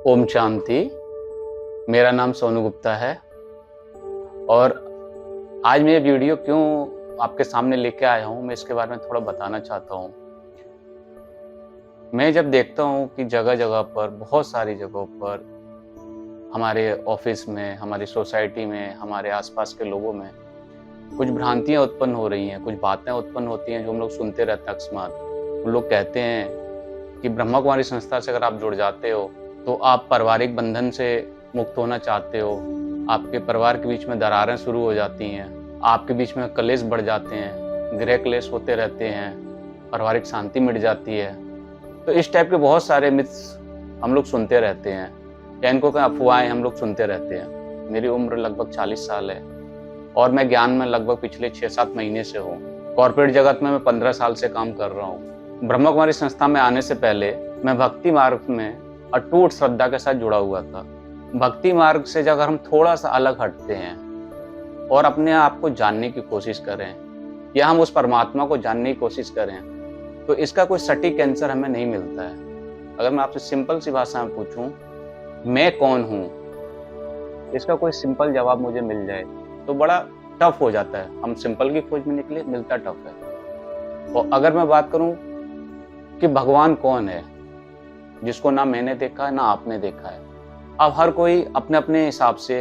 ओम शांति। मेरा नाम सोनू गुप्ता है और आज मैं ये वीडियो क्यों आपके सामने लेके आया हूँ, मैं इसके बारे में थोड़ा बताना चाहता हूँ। मैं जब देखता हूँ कि जगह-जगह पर, बहुत सारी जगहों पर, हमारे ऑफिस में, हमारी सोसाइटी में, हमारे आसपास के लोगों में कुछ भ्रांतियाँ उत्पन्न हो रही हैं, कुछ बातें उत्पन्न होती हैं जो हम लोग सुनते रहते हैं अकस्मात। वो लोग कहते हैं कि ब्रह्मा कुमारी संस्था से अगर आप जुड़ जाते हो तो आप पारिवारिक बंधन से मुक्त होना चाहते हो। आपके परिवार के बीच में दरारें शुरू हो जाती हैं, आपके बीच में कलेश बढ़ जाते हैं, गृह क्लेश होते रहते हैं, पारिवारिक शांति मिट जाती है। तो इस टाइप के बहुत सारे मिथ्स हम लोग सुनते रहते हैं या इनको क्या अफवाहें हम लोग सुनते रहते हैं। मेरी उम्र लगभग 40 साल है और मैं ज्ञान में लगभग पिछले 6-7 महीने से हूँ। कॉर्पोरेट जगत में मैं 15 साल से काम कर रहा हूँ। ब्रह्मा कुमारी संस्था में आने से पहले मैं भक्ति मार्ग में अटूट श्रद्धा के साथ जुड़ा हुआ था। भक्ति मार्ग से अगर हम थोड़ा सा अलग हटते हैं और अपने आप को जानने की कोशिश करें या हम उस परमात्मा को जानने की कोशिश करें तो इसका कोई सटीक आंसर हमें नहीं मिलता है। अगर मैं आपसे सिंपल सी भाषा में पूछूं, मैं कौन हूं, इसका कोई सिंपल जवाब मुझे मिल जाए तो बड़ा टफ हो जाता है। हम सिंपल की खोज में निकले, मिलता टफ है। और अगर मैं बात करूं कि भगवान कौन है, जिसको ना मैंने देखा है ना आपने देखा है, अब हर कोई अपने अपने हिसाब से,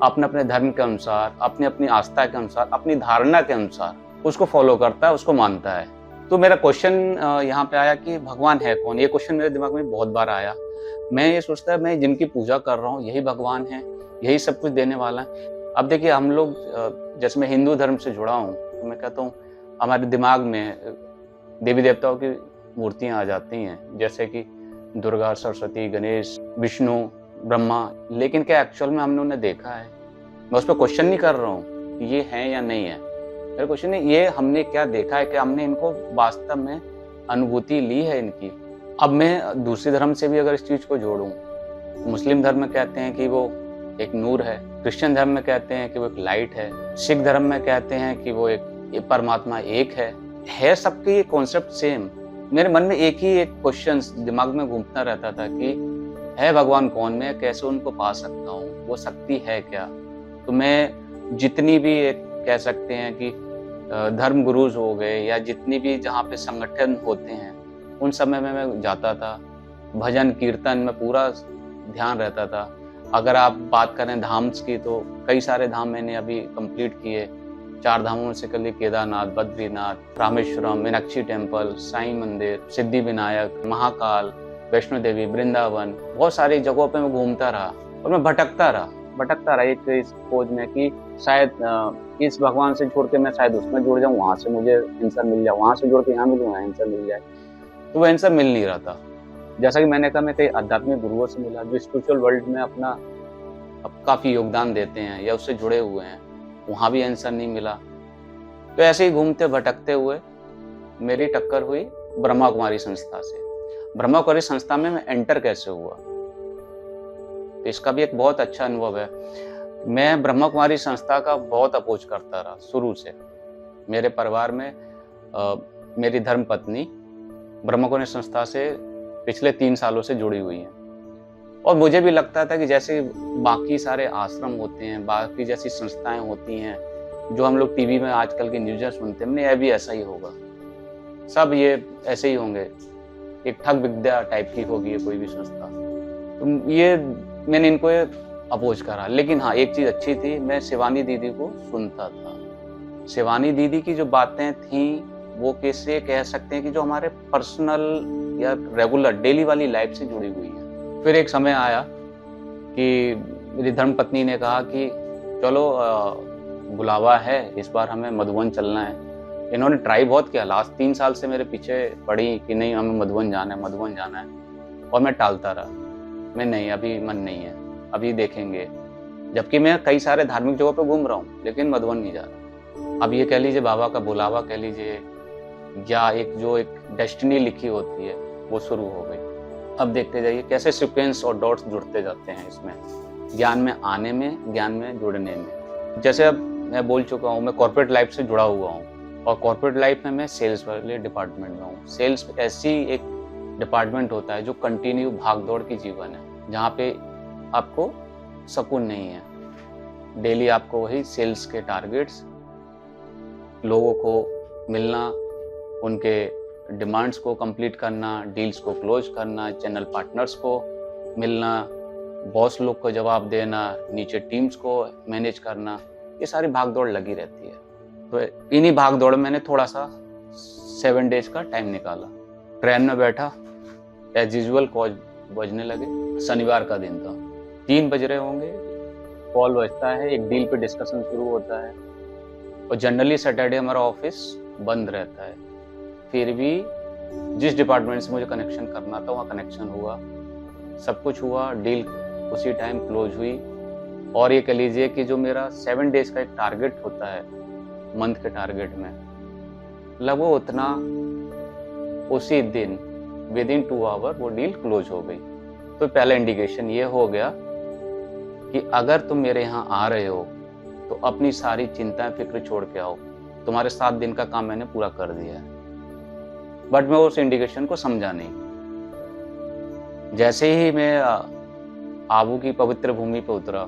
अपने अपने धर्म के अनुसार, अपनी अपनी आस्था के अनुसार, अपनी धारणा के अनुसार उसको फॉलो करता है, उसको मानता है। तो मेरा क्वेश्चन यहाँ पे आया कि भगवान है कौन। ये क्वेश्चन मेरे दिमाग में बहुत बार आया। मैं ये सोचता है मैं जिनकी पूजा कर रहा हूँ यही भगवान है, यही सब कुछ देने वाला है। अब देखिए हम लोग, जैसे मैं हिंदू धर्म से जुड़ा हूँ तो मैं कहता हूँ हमारे दिमाग में देवी देवताओं की मूर्तियाँ आ जाती हैं, जैसे कि दुर्गा, सरस्वती, गणेश, विष्णु, ब्रह्मा। लेकिन क्या एक्चुअल में हमने उन्हें देखा है? मैं उस पर क्वेश्चन नहीं कर रहा हूँ कि ये है या नहीं है। मेरा क्वेश्चन है ये हमने क्या देखा है, क्या हमने इनको वास्तव में अनुभूति ली है इनकी। अब मैं दूसरे धर्म से भी अगर इस चीज को जोड़ूं, मुस्लिम धर्म में कहते हैं कि वो एक नूर है, क्रिश्चियन धर्म में कहते हैं कि वो एक लाइट है, सिख धर्म में कहते हैं कि वो एक परमात्मा एक है सबके ये कॉन्सेप्ट सेम। मेरे मन में एक ही एक क्वेश्चन दिमाग में घूमता रहता था कि है भगवान कौन, मैं कैसे उनको पा सकता हूँ, वो शक्ति है क्या। तो मैं जितनी भी एक कह सकते हैं कि धर्म गुरुज हो गए या जितनी भी जहाँ पे संगठन होते हैं उन समय में मैं जाता था, भजन कीर्तन में पूरा ध्यान रहता था। अगर आप बात करें धाम की तो कई सारे धाम मैंने अभी कंप्लीट किए। 4 धामों में से कल केदारनाथ, बद्रीनाथ, रामेश्वरम, मीनाक्षी टेम्पल, साईं मंदिर, सिद्धि विनायक, महाकाल, वैष्णो देवी, वृंदावन, बहुत सारी जगहों पे मैं घूमता रहा और मैं भटकता रहा एक इस खोज में कि शायद इस भगवान से छोड़ के मैं शायद उसमें जुड़ जाऊं, वहां से मुझे आंसर मिल जाए, वहां से जुड़ के यहाँ मिलूँ, आंसर मिल जाए। तो वो आंसर मिल नहीं रहा था। जैसा कि मैंने कहा, मैं कई आध्यात्मिक गुरुओं से मिला जो स्पिरिचुअल वर्ल्ड में अपना काफी योगदान देते हैं या उससे जुड़े हुए हैं, वहां भी आंसर नहीं मिला। तो ऐसे ही घूमते भटकते हुए मेरी टक्कर हुई ब्रह्मा कुमारी संस्था से। ब्रह्मा कुमारी संस्था में मैं एंटर कैसे हुआ, तो इसका भी एक बहुत अच्छा अनुभव है। मैं ब्रह्मा कुमारी संस्था का बहुत अपोज करता रहा शुरू से। मेरे परिवार में मेरी धर्म पत्नी ब्रह्मा कुमारी संस्था से पिछले 3 सालों से जुड़ी हुई है और मुझे भी लगता था कि जैसे बाकी सारे आश्रम होते हैं, बाकी जैसी संस्थाएं होती हैं जो हम लोग टीवी में आजकल की न्यूज़ सुनते हैं, यह भी ऐसा ही होगा, सब ये ऐसे ही होंगे, एक ठग विद्या टाइप की होगी ये कोई भी संस्था। तो ये मैंने इनको अपोज करा। लेकिन हाँ, एक चीज़ अच्छी थी, मैं शिवानी दीदी को सुनता था। शिवानी दीदी की जो बातें थी वो कैसे कह सकते हैं कि जो हमारे पर्सनल या रेगुलर डेली वाली लाइफ से जुड़ी हुई है। फिर एक समय आया कि मेरी धर्म पत्नी ने कहा कि चलो बुलावा है, इस बार हमें मधुबन चलना है। इन्होंने ट्राई बहुत किया, लास्ट 3 साल से मेरे पीछे पड़ी कि नहीं हमें मधुबन जाना है, और मैं टालता रहा। मैं नहीं, अभी मन नहीं है, अभी देखेंगे। जबकि मैं कई सारे धार्मिक जगहों पे घूम रहा हूँ लेकिन मधुबन नहीं जा रहा। अब ये कह लीजिए बाबा का बुलावा कह लीजिए या एक डेस्टिनी लिखी होती है वो शुरू हो गई। अब देखते जाइए कैसे सीक्वेंस और डॉट्स जुड़ते जाते हैं इसमें, ज्ञान में आने में, ज्ञान में जुड़ने में। जैसे अब मैं बोल चुका हूँ, मैं कॉर्पोरेट लाइफ से जुड़ा हुआ हूँ और कॉर्पोरेट लाइफ में मैं सेल्स वाले डिपार्टमेंट में हूँ। सेल्स ऐसी एक डिपार्टमेंट होता है जो कंटिन्यू भाग दौड़ की जीवन है। जहाँ पे आपको सुकून नहीं है। डेली आपको वही सेल्स के टारगेट्स, लोगों को मिलना, उनके डिमांड्स को कंप्लीट करना, डील्स को क्लोज करना, चैनल पार्टनर्स को मिलना, बॉस लोग को जवाब देना, नीचे टीम्स को मैनेज करना, ये सारी भागदौड़ लगी रहती है। तो इन्हीं भागदौड़ में मैंने थोड़ा सा 7 डेज का टाइम निकाला। ट्रेन में बैठा, एज यूजुअल कॉल बजने लगे। शनिवार का दिन था, 3 बज रहे होंगे, कॉल बजता है, एक डील पे डिस्कशन शुरू होता है। और जनरली सैटरडे हमारा ऑफिस बंद रहता है। फिर भी जिस डिपार्टमेंट से मुझे कनेक्शन करना था वहाँ कनेक्शन हुआ, सब कुछ हुआ, डील उसी टाइम क्लोज हुई। और ये कह लीजिए कि जो मेरा 7 डेज का एक टारगेट होता है मंथ के टारगेट में, लगभग उतना उसी दिन विदिन 2 आवर वो डील क्लोज हो गई। तो पहला इंडिकेशन ये हो गया कि अगर तुम मेरे यहाँ आ रहे हो तो अपनी सारी चिंताएं फिक्र छोड़ के आओ। तुम्हारे 7 दिन का काम मैंने पूरा कर दिया है। बट मैं उस इंडिकेशन को समझा नहीं। जैसे ही मैं आबू की पवित्र भूमि पर उतरा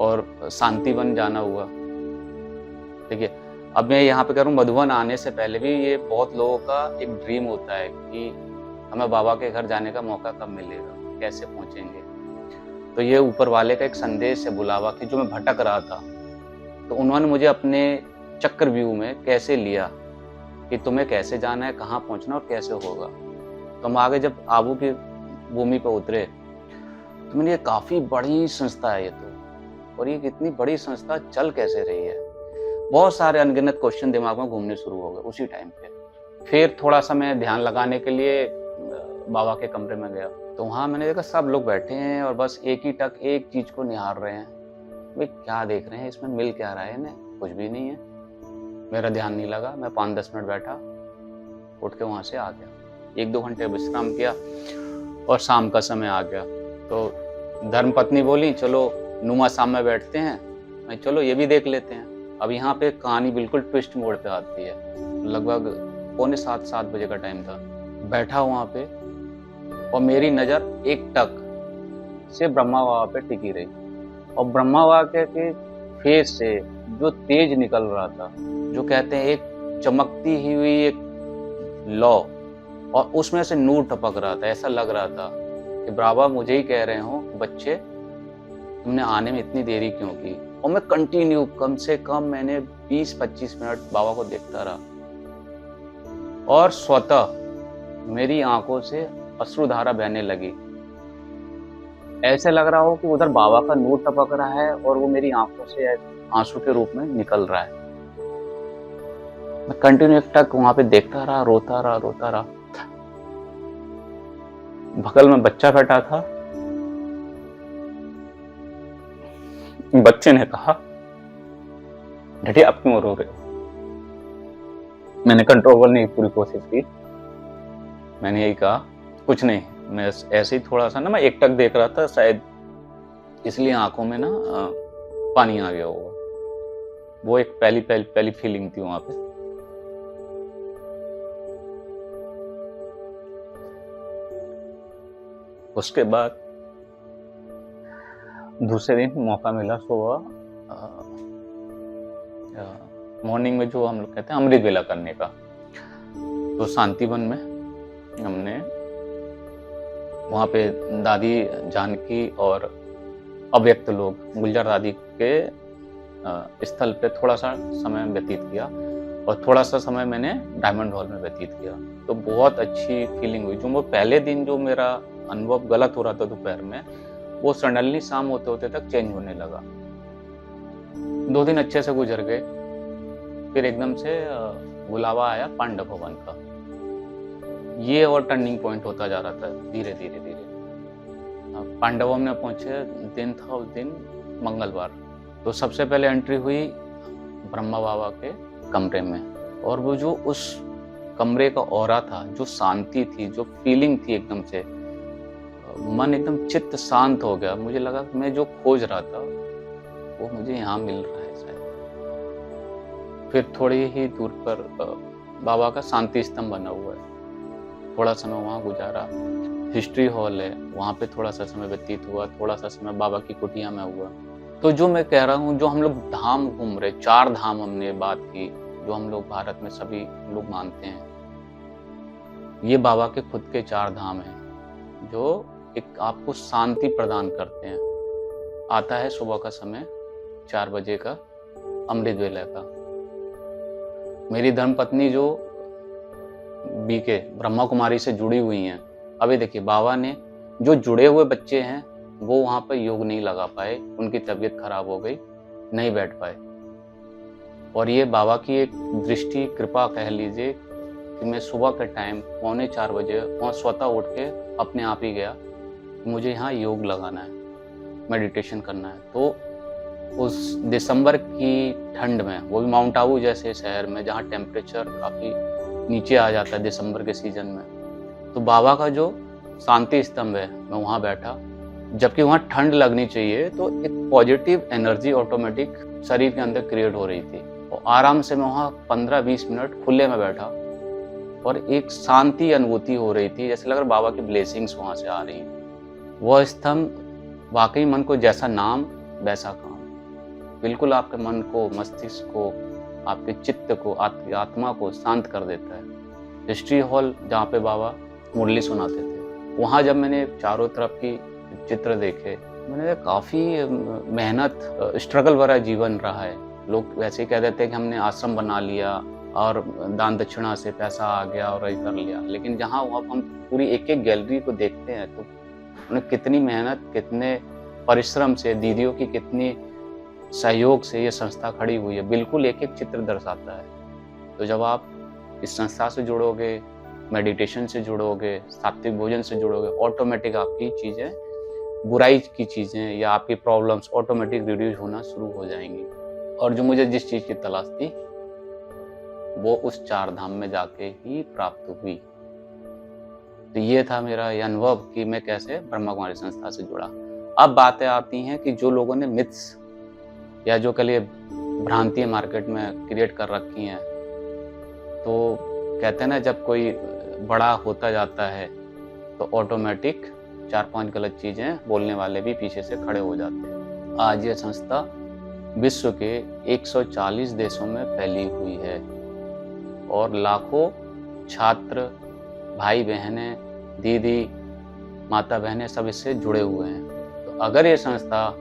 और शांतिवन जाना हुआ, देखिए अब मैं यहाँ पे कह रहा हूँ, मधुबन आने से पहले भी ये बहुत लोगों का एक ड्रीम होता है कि हमें बाबा के घर जाने का मौका कब मिलेगा, कैसे पहुँचेंगे। तो ये ऊपर वाले का एक संदेश है, बुलावा, कि जो मैं भटक रहा था तो उन्होंने मुझे अपने चक्र व्यू में कैसे लिया कि तुम्हें कैसे जाना है, कहाँ पहुँचना और कैसे होगा। तो हम आगे जब आबू की भूमि पर उतरे तो मैंने, ये काफ़ी बड़ी संस्था है ये तो, और ये कितनी बड़ी संस्था चल कैसे रही है। बहुत सारे अनगिनत क्वेश्चन दिमाग में घूमने शुरू हो गए उसी टाइम पे। फिर थोड़ा सा मैं ध्यान लगाने के लिए बाबा के कमरे में गया, तो वहाँ मैंने देखा सब लोग बैठे हैं और बस एक ही टक एक चीज को निहार रहे हैं। भाई क्या देख रहे हैं, इसमें मिल क्या रहा है इन्हें, कुछ भी नहीं है। मेरा ध्यान नहीं लगा, मैं 5-10 मिनट बैठा, उठ के वहाँ से आ गया। 1-2 घंटे विश्राम किया और शाम का समय आ गया। तो धर्मपत्नी बोली चलो नुमा शाम में बैठते हैं। मैं चलो ये भी देख लेते हैं। अब यहाँ पे कहानी बिल्कुल ट्विस्ट मोड़ पे आती है। लगभग 6:45-7 बजे का टाइम था। बैठा वहाँ पे और मेरी नज़र एक टक से ब्रह्मा बाबा पे टिकी रही, और ब्रह्मा बाबा के फेस से जो तेज निकल रहा था, जो कहते हैं एक चमकती ही हुई एक लौ, और उसमें से नूर टपक रहा था। ऐसा लग रहा था कि बाबा मुझे ही कह रहे हो, बच्चे तुमने आने में इतनी देरी क्यों की। और मैं कंटिन्यू कम से कम मैंने 20-25 मिनट बाबा को देखता रहा, और स्वतः मेरी आंखों से अश्रुधारा बहने लगी। ऐसे लग रहा हो कि उधर बाबा का नूर टपक रहा है और वो मेरी आंखों से आंसू के रूप में निकल रहा है। मैं कंटिन्यू एक टक वहां पे देखता रहा, रोता रहा। बगल में बच्चा बैठा था। बच्चे ने कहा, डैडी आप क्यों रो रहे हो। मैंने कंट्रोल करने की पूरी कोशिश की। मैंने यही कहा, कुछ नहीं, मैं ऐसे ही थोड़ा सा ना, मैं एक टक देख रहा था, शायद इसलिए आंखों में ना पानी आ गया होगा। वो एक पहली फीलिंग थी वहां पे। उसके बाद दूसरे दिन मौका मिला सुबह मॉर्निंग में, जो हम लोग कहते हैं अमृत वेला करने का। तो शांतिवन में हमने वहाँ पे दादी जानकी और अव्यक्त लोग, गुलजार दादी के स्थल पे थोड़ा सा समय व्यतीत किया, और थोड़ा सा समय मैंने डायमंड हॉल में व्यतीत किया। तो बहुत अच्छी फीलिंग हुई। जो वो पहले दिन जो मेरा अनुभव गलत हो रहा था दोपहर में, वो सडनली शाम होते होते तक चेंज होने लगा। 2 दिन अच्छे से गुजर गए। फिर एकदम से बुलावा आया पांडव भवन का। ये और टर्निंग पॉइंट होता जा रहा था धीरे धीरे। पांडव भवन में पहुंचे, दिन था उस दिन मंगलवार। तो सबसे पहले एंट्री हुई ब्रह्मा बाबा के कमरे में, और वो जो उस कमरे का ऑरा था, जो शांति थी, जो फीलिंग थी, एकदम से मन एकदम चित्त शांत हो गया। मुझे लगा कि मैं जो खोज रहा था वो मुझे यहाँ मिल रहा है शायद। फिर थोड़ी ही दूर पर बाबा का शांति स्तंभ बना हुआ है। थोड़ा समय वहाँ गुजारा। हिस्ट्री हॉल है, वहाँ पे थोड़ा-सा समय व्यतीत हुआ, थोड़ा-सा समय बाबा की कुटिया में हुआ। तो जो मैं कह रहा हूँ, जो हम लोग धाम घूम रहे, 4 धाम हमने बात की, जो हम लोग भारत में सभी लोग मानते हैं। ये बाबा के खुद के 4 धाम हैं, जो एक आपको शांति प्रदान करते हैं। आता है सुबह का समय 4 बजे का, अमृत वेला का। मेरी धर्मपत्नी जो बीके ब्रह्मा कुमारी से जुड़ी हुई हैं, अभी देखिए बाबा ने जो जुड़े हुए बच्चे हैं, वो वहाँ पे योग नहीं लगा पाए, उनकी तबीयत खराब हो गई, नहीं बैठ पाए। और ये बाबा की एक दृष्टि, कृपा कह लीजिए कि मैं सुबह के टाइम 3:45 बजे वहाँ स्वतः उठ के अपने आप ही गया, मुझे यहाँ योग लगाना है, मेडिटेशन करना है। तो उस दिसंबर की ठंड में, वो भी माउंट आबू जैसे शहर में जहाँ टेम्परेचर काफ़ी नीचे आ जाता है दिसंबर के सीज़न में, तो बाबा का जो शांति स्तंभ है, मैं वहाँ बैठा। जबकि वहाँ ठंड लगनी चाहिए, तो एक पॉजिटिव एनर्जी ऑटोमेटिक शरीर के अंदर क्रिएट हो रही थी। और आराम से मैं वहाँ 15-20 मिनट खुले में बैठा और एक शांति अनुभूति हो रही थी, जैसे लग रहा बाबा की ब्लेसिंग्स वहाँ से आ रही हैं। वह स्तंभ वाक़ई मन को जैसा नाम वैसा काम, बिल्कुल आपके मन को, मस्तिष्क को, आपके चित्त को, आपकी आत्मा को शांत कर देता है। हिस्ट्री हॉल जहाँ पे बाबा मुरली सुनाते थे, वहाँ जब मैंने चारों तरफ की चित्र देखे, मैंने काफ़ी मेहनत, स्ट्रगल भरा जीवन रहा है। लोग वैसे ही कह देते हैं कि हमने आश्रम बना लिया और दान दक्षिणा से पैसा आ गया और ये कर लिया, लेकिन जहाँ वहाँ हम पूरी एक-एक गैलरी को देखते हैं, तो उन्हें कितनी मेहनत, कितने परिश्रम से, दीदियों की कितनी सहयोग से ये संस्था खड़ी हुई है, बिल्कुल एक-एक चित्र दर्शाता है। तो जब आप इस संस्था से जुड़ोगे, मेडिटेशन से जुड़ोगे, सात्विक भोजन से जुड़ोगे, ऑटोमेटिक आपकी चीज़ें, बुराई की चीज़ें या आपकी प्रॉब्लम्स ऑटोमेटिक रिड्यूस होना शुरू हो जाएंगी। और जो मुझे जिस चीज़ की तलाश थी, वो उस 4 धाम में जाके ही प्राप्त हुई। तो ये था मेरा ये अनुभव कि मैं कैसे ब्रह्मा कुमारी संस्था से जुड़ा। अब बातें आती हैं कि जो लोगों ने मिथ्स या जो कह लिए भ्रांतियाँ मार्केट में क्रिएट कर रखी हैं, तो कहते हैं ना, जब कोई बड़ा होता जाता है तो ऑटोमेटिक 4-5 गलत चीज़ें बोलने वाले भी पीछे से खड़े हो जाते हैं। आज ये संस्था विश्व के 140 देशों में फैली हुई है और लाखों छात्र, भाई बहनें, दीदी, माता बहनें सब इससे जुड़े हुए हैं। तो अगर ये संस्था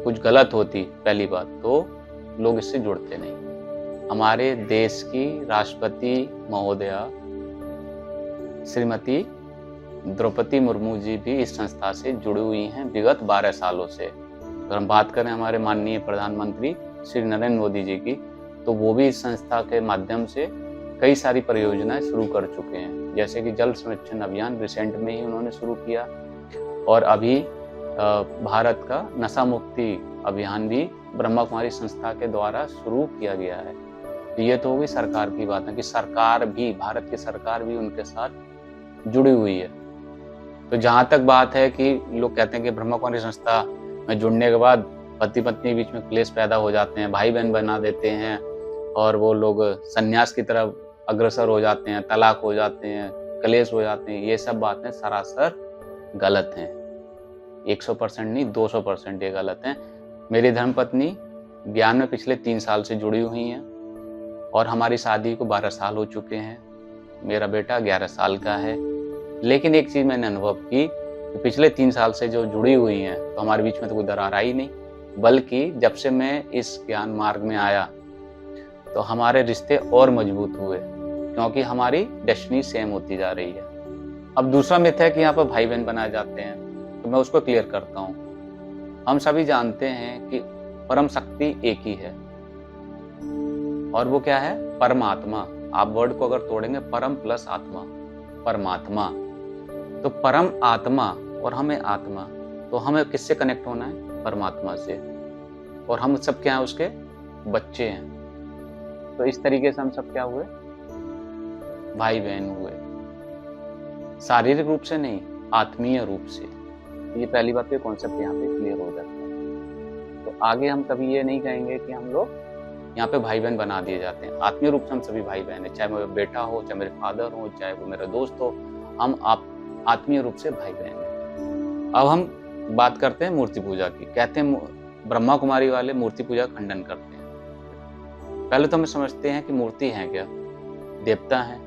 कुछ गलत होती, पहली बात तो लोग इससे जुड़ते नहीं। हमारे देश की राष्ट्रपति महोदया श्रीमती द्रौपदी मुर्मू जी भी इस संस्था से जुड़ी हुई हैं विगत 12 सालों से। अगर हम बात करें हमारे माननीय प्रधानमंत्री श्री नरेंद्र मोदी जी की, तो वो भी इस संस्था के माध्यम से कई सारी परियोजनाएं शुरू कर चुके हैं, जैसे कि जल संरक्षण अभियान रिसेंट में ही उन्होंने शुरू किया, और अभी भारत का नशा मुक्ति अभियान भी ब्रह्मा कुमारी संस्था के द्वारा शुरू किया गया है। तो ये तो होगी सरकार की बात है कि सरकार भी, भारत की सरकार भी उनके साथ जुड़ी हुई है। तो जहाँ तक बात है कि लोग कहते हैं कि ब्रह्मा कुमारी संस्था में जुड़ने के बाद पति पत्नी के बीच में क्लेश पैदा हो जाते हैं, भाई बहन बना देते हैं और वो लोग संन्यास की तरफ अग्रसर हो जाते हैं, तलाक हो जाते हैं, क्लेश हो जाते हैं, ये सब बातें सरासर गलत हैं। 100% नहीं, 200% ये गलत हैं। मेरी धर्मपत्नी ज्ञान में पिछले 3 साल से जुड़ी हुई हैं और हमारी शादी को 12 साल हो चुके हैं। मेरा बेटा 11 साल का है। लेकिन एक चीज़ मैंने अनुभव की कि पिछले 3 साल से जो जुड़ी हुई हैं, तो हमारे बीच में तो कोई दरार आई नहीं, बल्कि जब से मैं इस ज्ञान मार्ग में आया, तो हमारे रिश्ते और मजबूत हुए, क्योंकि हमारी डेस्टिनी सेम होती जा रही है। अब दूसरा मिथ है कि यहाँ पर भाई बहन बनाए जाते हैं, तो मैं उसको क्लियर करता हूँ। हम सभी जानते हैं कि परम शक्ति एक ही है, और वो क्या है? परमात्मा। आप वर्ड को अगर तोड़ेंगे, परम प्लस आत्मा, परमात्मा। तो परम आत्मा और हमें आत्मा, तो हमें किससे कनेक्ट होना है? परमात्मा से। और हम सब क्या हैं? उसके बच्चे हैं। तो इस तरीके से हम सब क्या हुए? भाई बहन हुए। शारीरिक रूप से नहीं, आत्मीय रूप से। ये पहली बात, ये कॉन्सेप्ट यहाँ पे क्लियर हो जाता है। तो आगे हम कभी ये नहीं कहेंगे कि हम लोग यहाँ पे भाई बहन बना दिए जाते हैं। आत्मीय रूप से हम सभी भाई बहन हैं, चाहे मेरा बेटा हो, चाहे मेरे फादर हो, चाहे वो मेरा दोस्त हो। हम आत्मीय रूप से भाई बहन हैं। अब हम बात करते हैं मूर्ति पूजा की। कहते हैं ब्रह्मा कुमारी वाले मूर्ति पूजा का खंडन करते हैं। पहले तो हम समझते हैं कि मूर्ति है क्या? देवता है।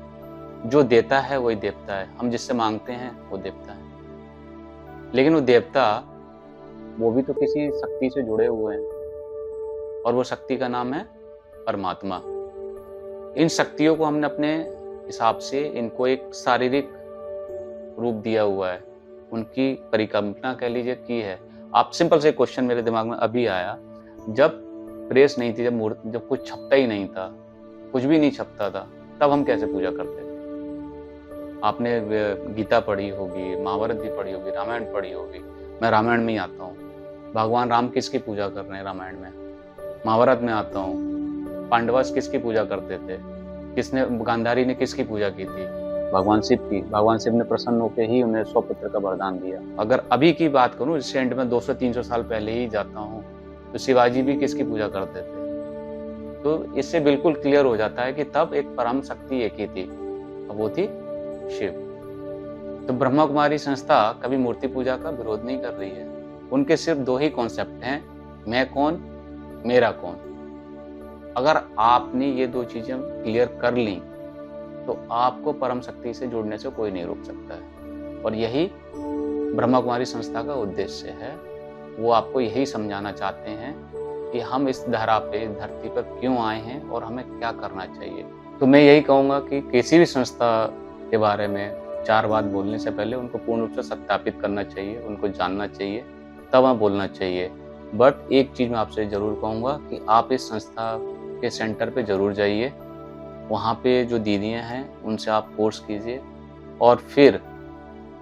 जो देता है वही देवता है। हम जिससे मांगते हैं वो देवता है। लेकिन वो देवता, वो भी तो किसी शक्ति से जुड़े हुए हैं, और वो शक्ति का नाम है परमात्मा। इन शक्तियों को हमने अपने हिसाब से इनको एक शारीरिक रूप दिया हुआ है, उनकी परिकल्पना कह लीजिए की है। आप सिंपल से क्वेश्चन मेरे दिमाग में अभी आया, जब प्रेस नहीं थी, जब कुछ छपता ही नहीं था, कुछ भी नहीं छपता था, तब हम कैसे पूजा करते थे? आपने गीता पढ़ी होगी, महाभारत भी पढ़ी होगी, रामायण पढ़ी होगी। मैं रामायण में ही आता हूँ। भगवान राम किसकी पूजा कर रहे हैं रामायण में? महाभारत में आता हूँ। पांडवास किसकी पूजा करते थे? किसने, गांधारी ने किसकी पूजा की थी? भगवान शिव की। भगवान शिव ने प्रसन्न होकर ही उन्हें 100 पुत्र का वरदान दिया। अगर अभी की बात करूं, रिसेंट में 200-300 साल पहले ही जाता हूं, तो शिवाजी भी किसकी पूजा करते थे? तो इससे बिल्कुल क्लियर हो जाता है कि तब एक परम शक्ति एक ही थी, अब वो थी शिव। तो ब्रह्मा कुमारी संस्था कभी मूर्ति पूजा का विरोध नहीं कर रही है। उनके सिर्फ 2 ही कॉन्सेप्ट हैं, मैं कौन, मेरा कौन। अगर आपने ये 2 चीजें क्लियर कर ली तो आपको परम शक्ति से जुड़ने से कोई नहीं रोक सकता है। और यही ब्रह्मा कुमारी संस्था का उद्देश्य है। वो आपको यही समझाना चाहते हैं कि हम इस धरा पे, धरती पर क्यों आए हैं और हमें क्या करना चाहिए। तो मैं यही कहूँगा कि किसी भी संस्था के बारे में 4 बात बोलने से पहले उनको पूर्ण रूप से सत्यापित करना चाहिए, उनको जानना चाहिए, तब वहाँ बोलना चाहिए। बट एक चीज़ मैं आपसे ज़रूर कहूँगा कि आप इस संस्था के सेंटर पे ज़रूर जाइए। वहाँ पे जो दीदियाँ हैं उनसे आप कोर्स कीजिए, और फिर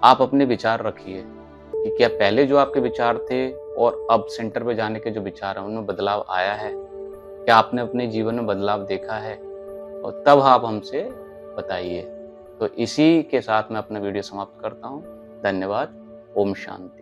आप अपने विचार रखिए कि क्या पहले जो आपके विचार थे और अब सेंटर पे जाने के जो विचार हैं उनमें बदलाव आया है? क्या आपने अपने जीवन में बदलाव देखा है? और तब आप हमसे बताइए। तो इसी के साथ मैं अपना वीडियो समाप्त करता हूँ। धन्यवाद। ओम शांति।